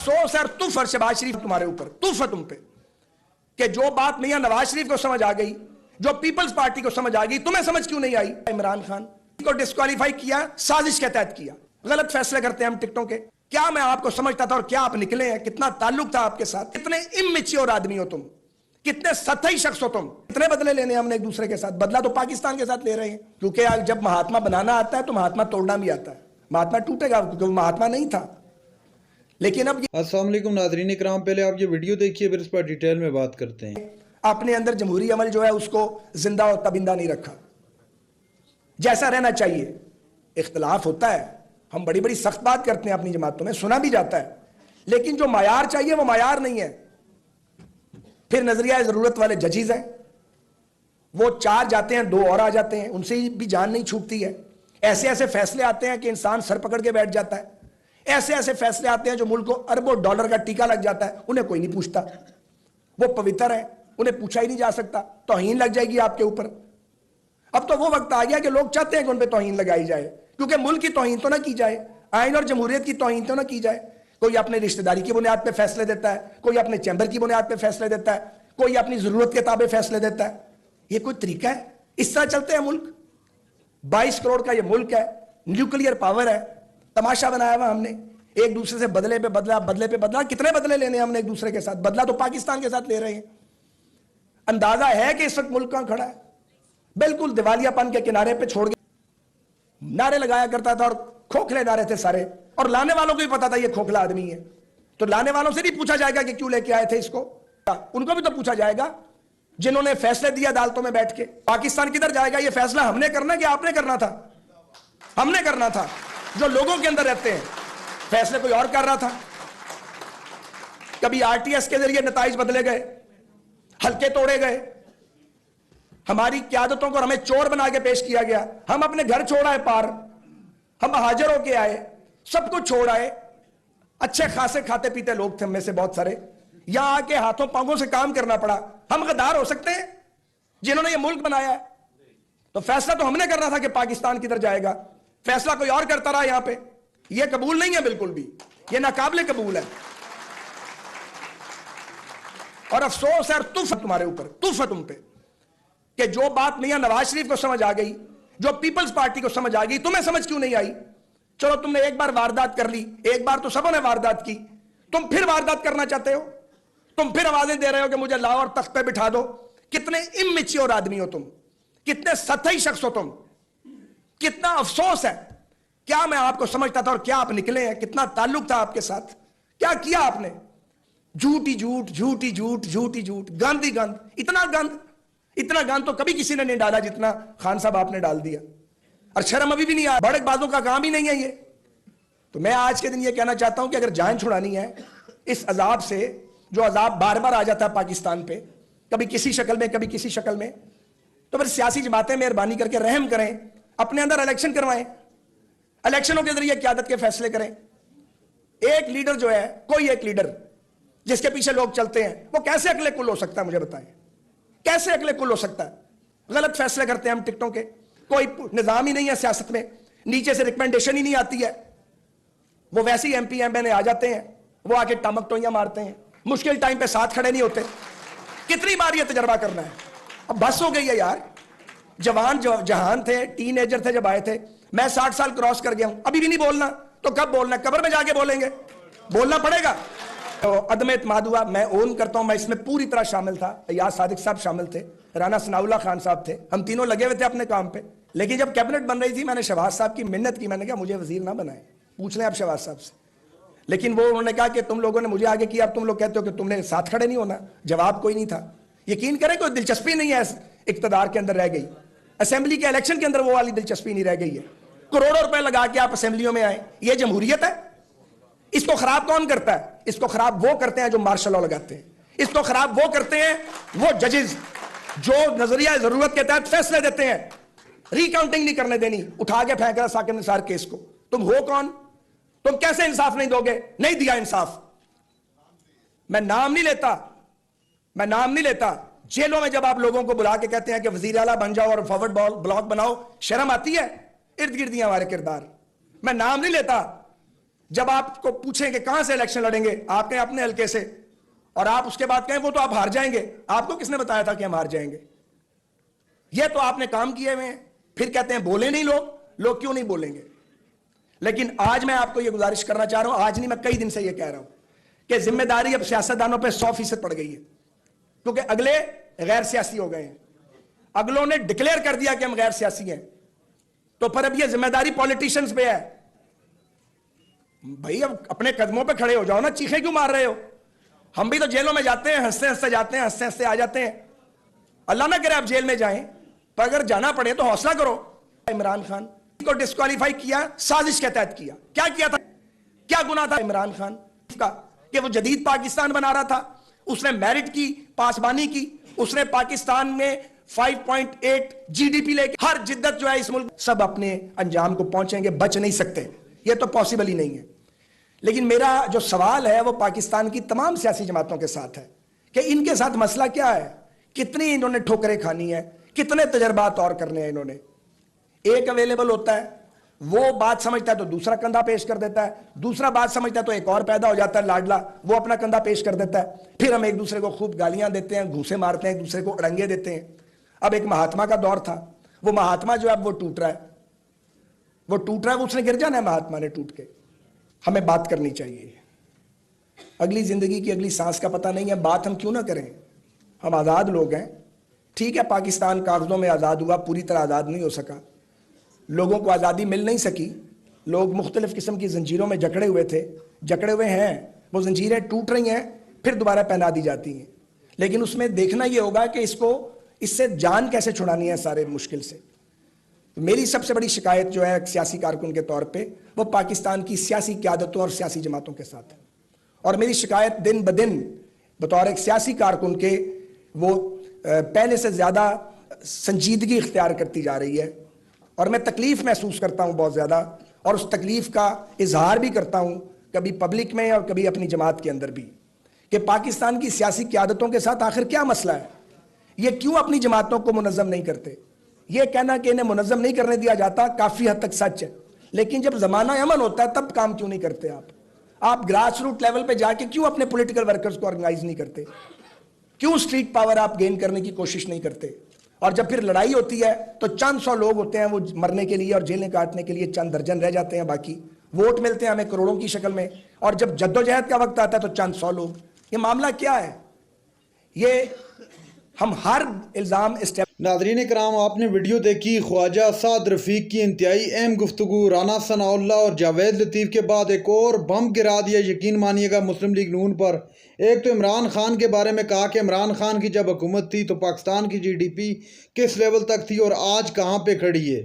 अफसोस है और तुफ है शहबाज शरीफ तुम्हारे ऊपर, तुफ है तुम पे कि जो बात मियां नवाज शरीफ को समझ आ गई, जो पीपल्स पार्टी को समझ आ गई, तुम्हें समझ क्यों नहीं आई? इमरान खान को डिस्क्वालीफाई किया, साजिश के तहत किया। गलत फैसले करते हैं हम टिकटों के। क्या मैं आपको समझता था और क्या आप निकले हैं? कितना ताल्लुक था आपके साथ? कितने इमैच्योर आदमी हो तुम, कितने सतही शख्स हो तुम। कितने बदले लेने हमने एक दूसरे के साथ? बदला तो पाकिस्तान के साथ ले रहे हैं, क्योंकि जब महात्मा बनाना आता है तो महात्मा तोड़ना भी आता है। महात्मा टूटेगा क्योंकि वो महात्मा नहीं था। लेकिन अब अस्सलाम वालेकुम नाज़रीन इकराम, पहले आप ये वीडियो देखिए फिर इस पर डिटेल में बात करते हैं। अपने अंदर जमहूरी अमल जो है उसको जिंदा और तबिंदा नहीं रखा जैसा रहना चाहिए। इख्तलाफ होता है, हम बड़ी बड़ी सख्त बात करते हैं अपनी जमातों में, सुना भी जाता है, लेकिन जो मायार चाहिए वो मायार नहीं है। फिर नजरिया जरूरत वाले जजीज हैं, वो 4 जाते हैं 2 और आ जाते हैं, उनसे भी जान नहीं छूटती है। ऐसे ऐसे फैसले आते हैं कि इंसान सर पकड़ के बैठ जाता है। ऐसे ऐसे फैसले आते हैं जो मुल्क को अरबों डॉलर का टीका लग जाता है, उन्हें कोई नहीं पूछता। वो पवित्र है, उन्हें पूछा ही नहीं जा सकता, तौहीन लग जाएगी आपके ऊपर। अब तो वो वक्त आ गया कि लोग चाहते हैं कि उन पर तौहीन लगाई जाए, क्योंकि मुल्क की तौहीन तो ना की जाए, आइन और जमहूरियत की तौहीन तो ना की जाए। कोई अपने रिश्तेदारी की बुनियाद पर फैसले देता है, कोई अपने चैम्बर की बुनियाद पर फैसले देता है, कोई अपनी जरूरत के ताबे फैसले देता है। ये कोई तरीका है? इस तरह चलते हैं मुल्क? 22 करोड़ का ये मुल्क है, न्यूक्लियर पावर है, तमाशा बनाया हुआ हमने। एक दूसरे से बदले पे बदला, बदले पे बदला। कितने बदले लेने हमने एक दूसरे के साथ? बदला तो पाकिस्तान के साथ ले रहे हैं। अंदाजा है कि इस वक्त मुल्क कहां खड़ा है? बिल्कुल दिवालियापन के किनारे पे छोड़ के नारे लगाया करता था, और खोखले नारे थे सारे, और लाने वालों को भी पता था ये खोखला आदमी है। तो लाने वालों से नहीं पूछा जाएगा कि क्यों लेके आए थे इसको, उनको भी तो पूछा जाएगा जिन्होंने फैसले दिए अदालतों में बैठ के। पाकिस्तान किधर जाएगा? ये फैसला हमने करना कि आपने करना था? हमने करना था। जो लोगों के अंदर रहते हैं, फैसले कोई और कर रहा था। कभी आरटीएस के जरिए नताइज बदले गए, हल्के तोड़े गए, हमारी क्यादतों को हमें चोर बना के पेश किया गया। हम अपने घर छोड़ आए पार, हम हाजिर होके आए, सब कुछ छोड़ आए। अच्छे खासे खाते पीते लोग थे हम में से बहुत सारे, यहां आके हाथों पांवों से काम करना पड़ा। हम गद्दार हो सकते हैं जिन्होंने ये मुल्क बनाया है? तो फैसला तो हमने करना था कि पाकिस्तान किधर जाएगा। फैसला कोई और करता रहा यहां पे। ये कबूल नहीं है, बिल्कुल भी ये नाकाबिले कबूल है। और अफसोस है और तुफ है तुम्हारे ऊपर, तुफ है तुम पे कि जो बात मियां नवाज शरीफ को समझ आ गई, जो पीपल्स पार्टी को समझ आ गई, तुम्हें समझ क्यों नहीं आई? चलो तुमने एक बार वारदात कर ली, एक बार तो सबों ने वारदात की, तुम फिर वारदात करना चाहते हो? तुम फिर आवाजें दे रहे हो कि मुझे लाओ और तख्त पे बिठा दो। कितने इमैच्योर आदमी हो तुम, कितने सतही शख्स हो तुम, कितना अफसोस है। क्या मैं आपको समझता था और क्या आप निकले हैं? कितना ताल्लुक था आपके साथ? क्या किया आपने? झूठी झूठ, झूठी झूठ, झूठी झूठ, गंद ही गंद। इतना गंद, इतना गंद तो कभी किसी ने नहीं डाला जितना खान साहब आपने डाल दिया। और शर्म अभी भी नहीं आया, बड़कबाजों का काम ही नहीं है ये। तो मैं आज के दिन ये कहना चाहता हूं कि अगर जान छुड़ानी है इस अजाब से, जो अजाब बार बार आ जाता है पाकिस्तान पे, कभी किसी शक्ल में कभी किसी शक्ल में, तो फिर सियासी जमातें मेहरबानी करके रहम करें, अपने अंदर इलेक्शन करवाएं, इलेक्शनों के जरिए क़यादत के फैसले करें। एक लीडर जो है, कोई एक लीडर जिसके पीछे लोग चलते हैं, वो कैसे अकले कुल हो सकता है? मुझे बताएं, कैसे अकले कुल हो सकता है? गलत फैसले करते हैं हम टिकटों के। कोई निजाम ही नहीं है सियासत में, नीचे से रिकमेंडेशन ही नहीं आती है। वो वैसे ही एमपी एमएलए आ जाते हैं, वो आके टमक टोइयां मारते हैं, मुश्किल टाइम पे साथ खड़े नहीं होते। कितनी बार ये तजर्बा करना है? अब बस हो गई है यार। जवान जहान थे, टीनेजर थे जब आए थे, मैं 60 साल क्रॉस कर गया हूं, अभी भी नहीं बोलना तो कब बोलना? कब्र में जाके बोलेंगे, बोलना पड़ेगा। तो अदम एतमाद हुआ, मैं ओन करता हूं, मैं इसमें पूरी तरह शामिल था। अयाज सादिक साहब शामिल थे, राना सनाउल्लाह खान साहब थे, हम तीनों लगे हुए थे अपने काम पे। लेकिन जब कैबिनेट बन रही थी, मैंने शहबाज साहब की मिन्नत की, मैंने कहा मुझे वजीर ना बनाए, पूछ लें आप शहबाज साहब से। लेकिन वो उन्होंने कहा कि तुम लोगों ने मुझे आगे किया, अब तुम लोग कहते हो कि तुमने साथ खड़े नहीं होना। जवाब कोई नहीं था। यकीन करें कोई दिलचस्पी नहीं है इक्तदार के अंदर रह गई। असेंबली के इलेक्शन के अंदर वो वाली दिलचस्पी नहीं रह गई है। करोड़ों रुपए लगा के आप असेंबलियों में आए, ये जमहूरियत है? इसको खराब कौन करता है? इसको खराब वो करते हैं जो मार्शल लॉ लगाते हैं। इसको खराब वो करते हैं वो जजेस जो नजरिया जरूरत के तहत फैसले देते हैं। रिकाउंटिंग नहीं करने देनी, उठा के फेंक रहा साकिब निसार केस को। तुम हो कौन? तुम कैसे इंसाफ नहीं दोगे? नहीं दिया इंसाफ। मैं नाम नहीं लेता, मैं नाम नहीं लेता। जेलों में जब आप लोगों को बुला के कहते हैं कि वजीर आला बन जाओ और फॉरवर्ड ब्लॉक बनाओ, शर्म आती है? इर्द गिर्द हमारे किरदार। मैं नाम नहीं लेता, جب آپ کو پوچھیں کہ کہاں سے الیکشن لڑیں گے، آپ کہیں اپنے حلقے سے، اور آپ اس کے بعد کہیں وہ تو آپ ہار جائیں گے، آپ کو کس نے بتایا تھا کہ ہم ہار جائیں گے؟ یہ تو آپ نے کام کیے ہوئے ہیں، پھر کہتے ہیں بولے نہیں لوگ کیوں نہیں بولیں گے؟ لیکن آج میں آپ کو یہ گزارش کرنا چاہ رہا ہوں، آج نہیں میں کئی دن سے یہ کہہ رہا ہوں کہ ذمہ داری اب سیاستدانوں پہ 100% پڑ گئی ہے، کیونکہ اگلے غیر سیاسی ہو گئے ہیں، اگلوں نے ڈکلیئر کر دیا کہ ہم غیر سیاسی ہیں، تو پھر اب یہ ذمہ داری پولیٹیشنز پہ ہے۔ بھائی اب اپنے قدموں پہ کھڑے ہو جاؤ نا، چیخیں کیوں مار رہے ہو؟ ہم بھی تو جیلوں میں جاتے ہیں، ہنستے ہنستے جاتے ہیں، ہنستے ہنستے آ جاتے ہیں، اللہ نہ کرے آپ جیل میں جائیں، پر اگر جانا پڑے تو حوصلہ کرو۔ عمران خان کو ڈسکوالیفائی کیا سازش کے تحت کیا کیا تھا؟ کیا گناہ تھا عمران خان کا کہ وہ جدید پاکستان بنا رہا تھا؟ اس نے میرٹ کی، پاسبانی کی، اس نے پاکستان میں 5.8 جی ڈی پی لے کے ہر جدت جو ہے اس ملک، سب اپنے انجام کو پہنچیں گے، بچ نہیں سکتے، یہ تو پاسبل ہی نہیں ہے۔ لیکن میرا جو سوال ہے وہ پاکستان کی تمام سیاسی جماعتوں کے ساتھ ہے کہ ان کے ساتھ مسئلہ کیا ہے؟ کتنی انہوں نے ٹھوکریں کھانی ہے، کتنے تجربات اور کرنے ہیں انہوں نے؟ ایک اویلیبل ہوتا ہے، وہ بات سمجھتا ہے تو دوسرا کندھا پیش کر دیتا ہے، دوسرا بات سمجھتا ہے تو ایک اور پیدا ہو جاتا ہے لاڈلا، وہ اپنا کندھا پیش کر دیتا ہے، پھر ہم ایک دوسرے کو خوب گالیاں دیتے ہیں، گھوسے مارتے ہیں، ایک دوسرے کو اڑنگے دیتے ہیں۔ اب ایک مہاتما کا دور تھا، وہ مہاتما جو ہے وہ ٹوٹ رہا ہے، اس نے گر جانا ہے مہاتما نے ٹوٹ کے۔ ہمیں بات کرنی چاہیے، اگلی زندگی کی اگلی سانس کا پتہ نہیں ہے، بات ہم کیوں نہ کریں؟ ہم آزاد لوگ ہیں، ٹھیک ہے پاکستان کاغذوں میں آزاد ہوا، پوری طرح آزاد نہیں ہو سکا، لوگوں کو آزادی مل نہیں سکی، لوگ مختلف قسم کی زنجیروں میں جکڑے ہوئے ہیں، وہ زنجیریں ٹوٹ رہی ہیں، پھر دوبارہ پہنا دی جاتی ہیں، لیکن اس میں دیکھنا یہ ہوگا کہ اس سے جان کیسے چھڑانی ہے سارے مشکل سے۔ میری سب سے بڑی شکایت جو ہے ایک سیاسی کارکن کے طور پہ وہ پاکستان کی سیاسی قیادتوں اور سیاسی جماعتوں کے ساتھ ہے، اور میری شکایت دن بدن بطور ایک سیاسی کارکن کے وہ پہلے سے زیادہ سنجیدگی اختیار کرتی جا رہی ہے، اور میں تکلیف محسوس کرتا ہوں بہت زیادہ، اور اس تکلیف کا اظہار بھی کرتا ہوں کبھی پبلک میں اور کبھی اپنی جماعت کے اندر بھی، کہ پاکستان کی سیاسی قیادتوں کے ساتھ آخر کیا مسئلہ ہے؟ یہ کیوں اپنی جماعتوں کو منظم نہیں کرتے؟ یہ کہنا کہ انہیں منظم نہیں کرنے دیا جاتا کافی حد تک سچ ہے، لیکن جب زمانہ امن ہوتا ہے تب کام کیوں نہیں کرتے آپ گراس روٹ لیول پہ جا کے کیوں اپنے پولیٹیکل ورکرز کو آرگنائز نہیں کرتے؟ کیوں اسٹریٹ پاور آپ گین کرنے کی کوشش نہیں کرتے؟ اور جب پھر لڑائی ہوتی ہے تو چند سو لوگ ہوتے ہیں وہ مرنے کے لیے اور جیلیں کاٹنے کے لیے چند درجن رہ جاتے ہیں، باقی ووٹ ملتے ہیں ہمیں کروڑوں کی شکل میں، اور جب جدوجہد کا وقت آتا ہے تو چند سو لوگ۔ یہ معاملہ کیا ہے؟ یہ ہم ہر الزام ناظرین کرام، آپ نے ویڈیو دیکھی خواجہ سعد رفیق کی انتہائی اہم گفتگو رانا ثناء اللہ اور جاوید لطیف کے بعد ایک اور بم گرا دیا، یقین مانیے گا، مسلم لیگ نون پر۔ ایک تو عمران خان کے بارے میں کہا کہ عمران خان کی جب حکومت تھی تو پاکستان کی جی ڈی پی کس لیول تک تھی اور آج کہاں پہ کھڑی ہے۔